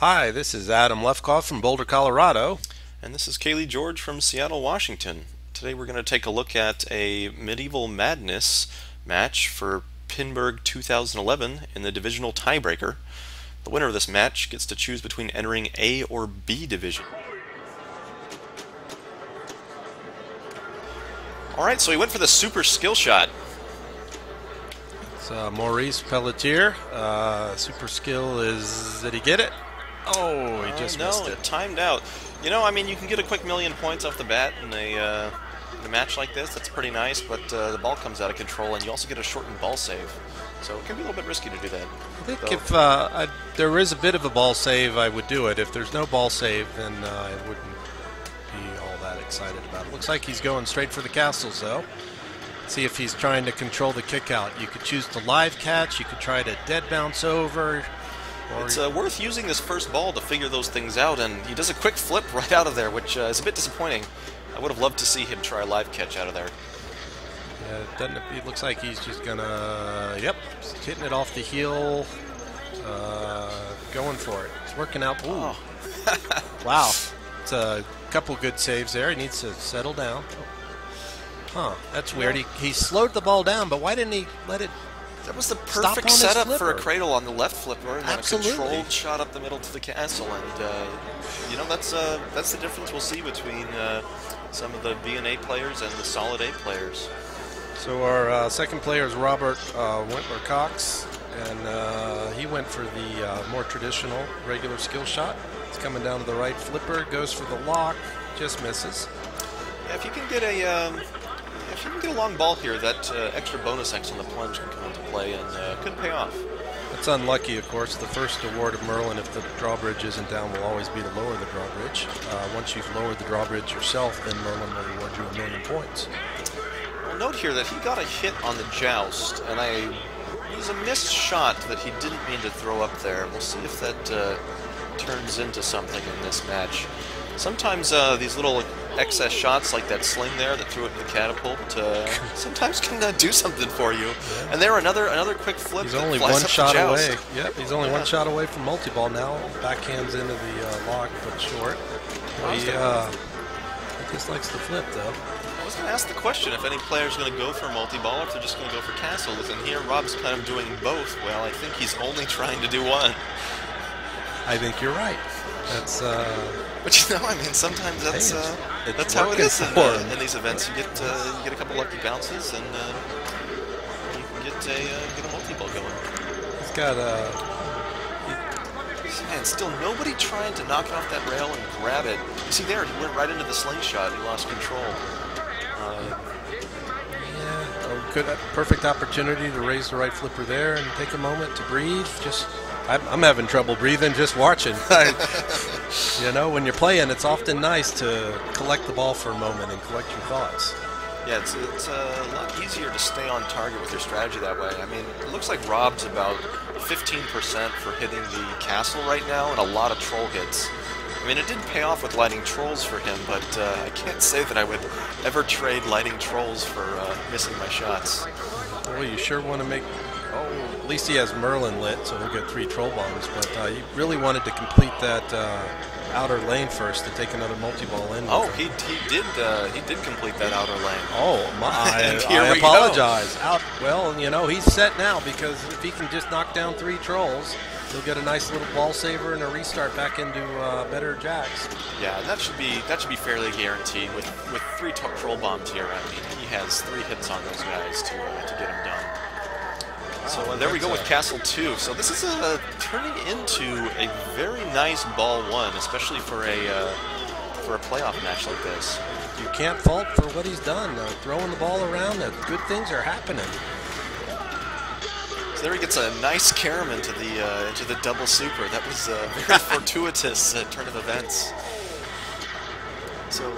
Hi, this is Adam Lefkoff from Boulder, Colorado. And this is Kaylee George from Seattle, Washington. Today we're going to take a look at a Medieval Madness match for Pinburgh 2011 in the divisional tiebreaker. The winner of this match gets to choose between entering A or B division. Alright, so he went for the super skill shot. It's Maurice Pelletier. Super skill is, did he get it? Oh, he just missed No, it. it timed out. You know, I mean, you can get a quick million points off the bat in a match like this. That's pretty nice, but the ball comes out of control, and you also get a shortened ball save. So it can be a little bit risky to do that. I think if there is a bit of a ball save, I would do it. If there's no ball save, then I wouldn't be all that excited about it. Looks like he's going straight for the castles, though. See if he's trying to control the kick out. You could choose to live catch. You could try to dead bounce over. It's worth using this first ball to figure those things out, and he does a quick flip right out of there, which is a bit disappointing. I would have loved to see him try a live catch out of there. Yeah, it looks like he's just gonna, yep, just hitting it off the heel, going for it. It's working out. Ooh. Oh. Wow. It's a couple good saves there. He needs to settle down. Huh, that's weird. He slowed the ball down, but why didn't he let it? That was the Stop perfect on his setup for a flipper. cradle on the left flipper, and then Absolutely. a controlled shot up the middle to the castle. And you know, that's the difference we'll see between some of the B and A players and the solid A players. So our second player is Robert Wentler Cox, and he went for the more traditional regular skill shot. He's coming down to the right flipper, goes for the lock, just misses. Yeah, if you can get a long ball here, that extra bonus X on the plunge can come into play and could pay off. That's unlucky, of course. The first award of Merlin, if the drawbridge isn't down, will always be to lower the drawbridge. Once you've lowered the drawbridge yourself, then Merlin will reward you 1,000,000 points. Well, note here that he got a hit on the joust, and it was a missed shot that he didn't mean to throw up there. We'll see if that turns into something in this match. Sometimes these little excess shots, like that sling there that threw it in the catapult, sometimes can do something for you. Yeah. And there, another quick flip. He's that only flies one up shot the joust. away. Yep, he's only one shot away from multi-ball now. Backhands into the lock, but short. He just likes to flip, though. I was going to ask the question if any player's going to go for multi-ball or if they're just going to go for castles. And here, Rob's kind of doing both. Well, I think he's only trying to do one. I think you're right. That's. But you know, I mean, sometimes that's how it is in these events. You get a couple lucky bounces, and you can get a multi-ball going. He's got Man, still nobody trying to knock it off that rail and grab it. You see there, he went right into the slingshot. He lost control. Good, perfect opportunity to raise the right flipper there and take a moment to breathe. I'm having trouble breathing just watching. You know, when you're playing, it's often nice to collect the ball for a moment and collect your thoughts. Yeah, it's a lot easier to stay on target with your strategy that way. I mean, it looks like Rob's about 15% for hitting the castle right now and a lot of troll hits. I mean, it did pay off with lighting trolls for him, but I can't say that I would ever trade lighting trolls for missing my shots. Well, you sure want to make... Oh, at least he has Merlin lit, so he'll get 3 troll bombs. But he really wanted to complete that outer lane first to take another multi-ball in. Oh, he did complete that outer lane. Oh, my. I apologize. Well, you know, he's set now because if he can just knock down 3 trolls, he'll get a nice little ball saver and a restart back into better jacks. Yeah, that should be fairly guaranteed with 3 troll bombs here. I mean, he has 3 hits on those guys to get him done. So there we go with Castle 2. So this is turning into a very nice ball 1, especially for a playoff match like this. You can't fault for what he's done. Throwing the ball around, good things are happening. So there he gets a nice carom into the double super. That was a very fortuitous turn of events. So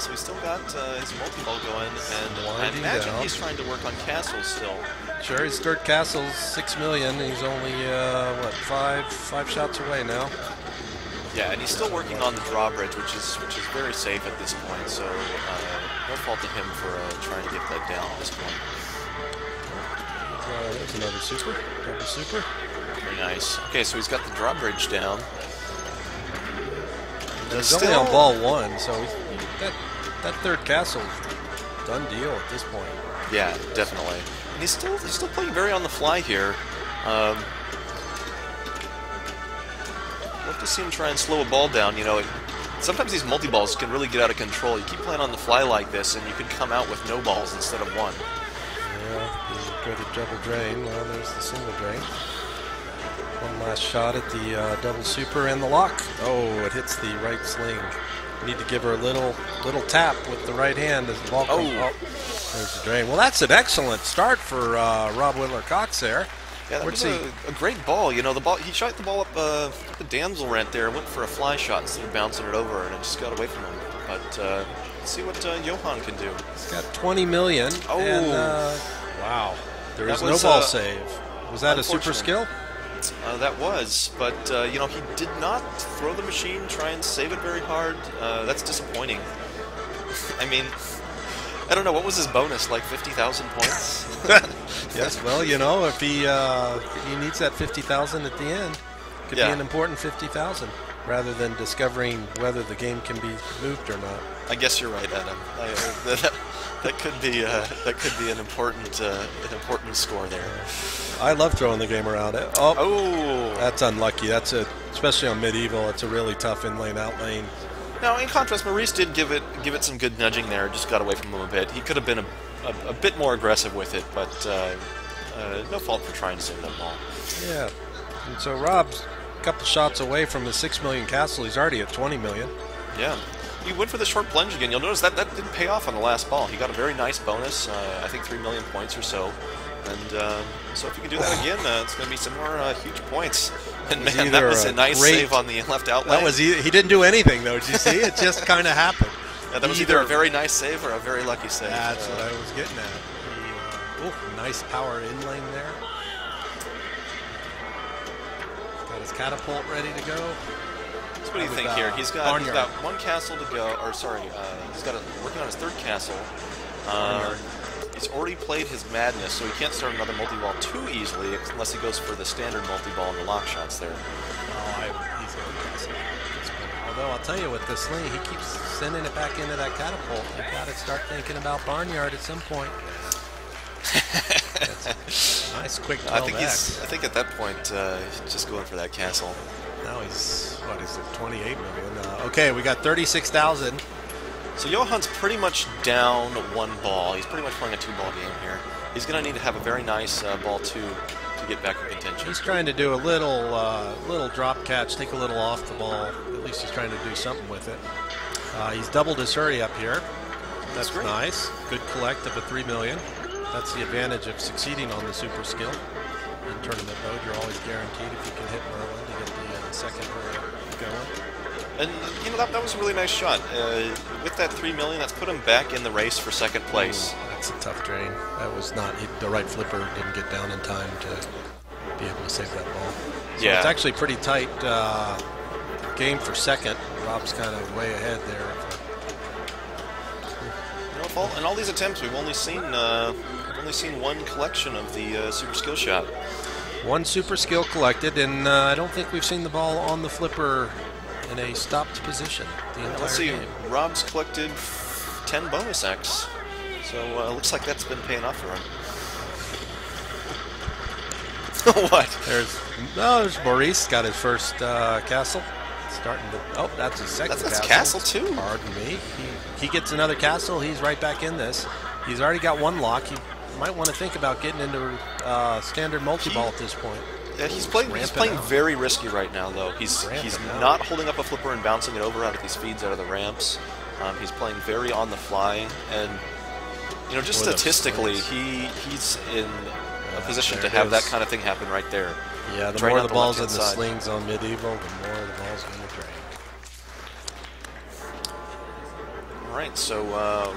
he's still got his multi-ball going, and I imagine he's trying to work on castles still. Sure, his third castle's 6 million. He's only what, five shots away now. Yeah, and he's still working on the drawbridge, which is very safe at this point. So no fault to him for trying to get that down at this point. There's another super, double super. Very nice. Okay, so he's got the drawbridge down. It's only on ball 1, so that third castle done deal at this point. Yeah, definitely. And he's still playing very on the fly here. Love to see him try and slow a ball down. You know, sometimes these multi-balls can really get out of control. You keep playing on the fly like this, and you could come out with no balls instead of one. Yeah, he's a good double drain. Well, there's the single drain. One last shot at the double super and the lock. Oh, it hits the right sling. You need to give her a little tap with the right hand as the ball comes. Oh, there's the drain. Well, that's an excellent start for Rob Whitler-Cox there. Yeah, that was a great ball. You know, the ball, he shot the ball up the damsel rent there and went for a fly shot instead of bouncing it over, and it just got away from him. But let's see what Johan can do. He's got 20 million. Oh, and, wow. There was no ball save. Was that a super skill? That was, but you know, he did not throw the machine, try and save it very hard. That's disappointing. I mean, I don't know, what was his bonus, like 50,000 points? Yes, well, you know, if he needs that 50,000 at the end, it could be an important 50,000 rather than discovering whether the game can be moved or not. I guess you're right, Adam. That could be an important score there. I love throwing the game around. Oh, that's unlucky. That's especially on medieval. It's a really tough in lane out lane. Now, in contrast, Maurice did give it some good nudging there. Just got away from him a bit. He could have been a bit more aggressive with it, but no fault for trying to save that ball. Yeah, and so Rob's a couple shots away from his 6 million castle. He's already at 20 million. Yeah. He went for the short plunge again. You'll notice that didn't pay off on the last ball. He got a very nice bonus, I think 3 million points or so. And so if you can do that again, it's going to be some more huge points. And man, that was a nice save on the left out lane. He didn't do anything, though. Did you see? It just kind of happened. Yeah, that was either a very nice save or a very lucky save. That's what I was getting at. Nice power in lane there. Got his catapult ready to go. So what do you think here? He's got one castle to go, or sorry, he's got working on his third castle. He's already played his madness, so he can't start another multi-ball too easily unless he goes for the standard multi-ball and the lock shots there. He's going to castle. Although I'll tell you, with the sling, he keeps sending it back into that catapult. You got to start thinking about barnyard at some point. That's nice, quick 12X. I think at that point, he's just going for that castle. Now he's, what is it, 28 million? Okay, we got 36,000. So Johan's pretty much down one ball. He's pretty much playing a two-ball game here. He's going to need to have a very nice ball two to get back in contention. He's trying to do a little drop catch, take a little off the ball. At least he's trying to do something with it. He's doubled his hurry up here. That's nice. Good collect of a 3 million. That's the advantage of succeeding on the super skill. In tournament mode, you're always guaranteed if you can hit Merlin to get the second hurry up going. And, you know, that was a really nice shot. With that 3 million, that's put him back in the race for second place. Ooh, that's a tough drain. That was not, the right flipper didn't get down in time to be able to save that ball. So it's actually pretty tight game for second. Rob's kind of way ahead there. You know, in all these attempts, we've only seen one collection of the super skill shot. One super skill collected, and I don't think we've seen the ball on the flipper in a stopped position the entire Let's see, game. Rob's collected 10 bonus X, so looks like that's been paying off for him. What? There's Maurice, got his first castle. Starting to, that's his second castle. That's castle too. Pardon me. He gets another castle, he's right back in this. He's already got one lock. He might want to think about getting into standard multi-ball at this point. Yeah, he's playing very risky right now, though. He's not holding up a flipper and bouncing it over out of these feeds out of the ramps. He's playing very on the fly, and you know, just statistically, he's in a position to have that kind of thing happen right there. Yeah, the more the balls in the slings on medieval, the more the balls going to drain. All right, so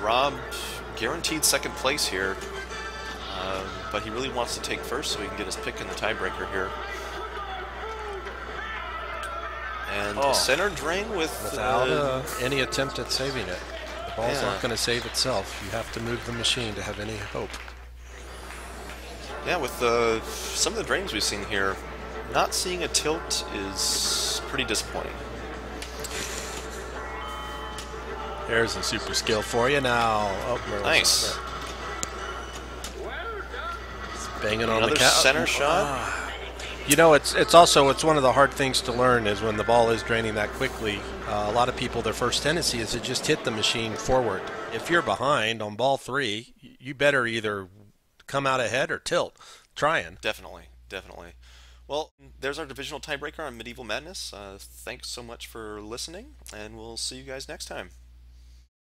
Rob guaranteed second place here. But he really wants to take first so he can get his pick in the tiebreaker here. And center drain without any attempt at saving it. The ball's not going to save itself. You have to move the machine to have any hope. Yeah, with some of the drains we've seen here, not seeing a tilt is pretty disappointing. There's a super skill for you now. Oh, Nice. Banging on Another the center shot. You know, it's one of the hard things to learn is when the ball is draining that quickly. A lot of people, their first tendency is to just hit the machine forward. If you're behind on ball 3, you better either come out ahead or tilt. Trying. Definitely, definitely. Well, there's our divisional tiebreaker on Medieval Madness. Thanks so much for listening, and we'll see you guys next time.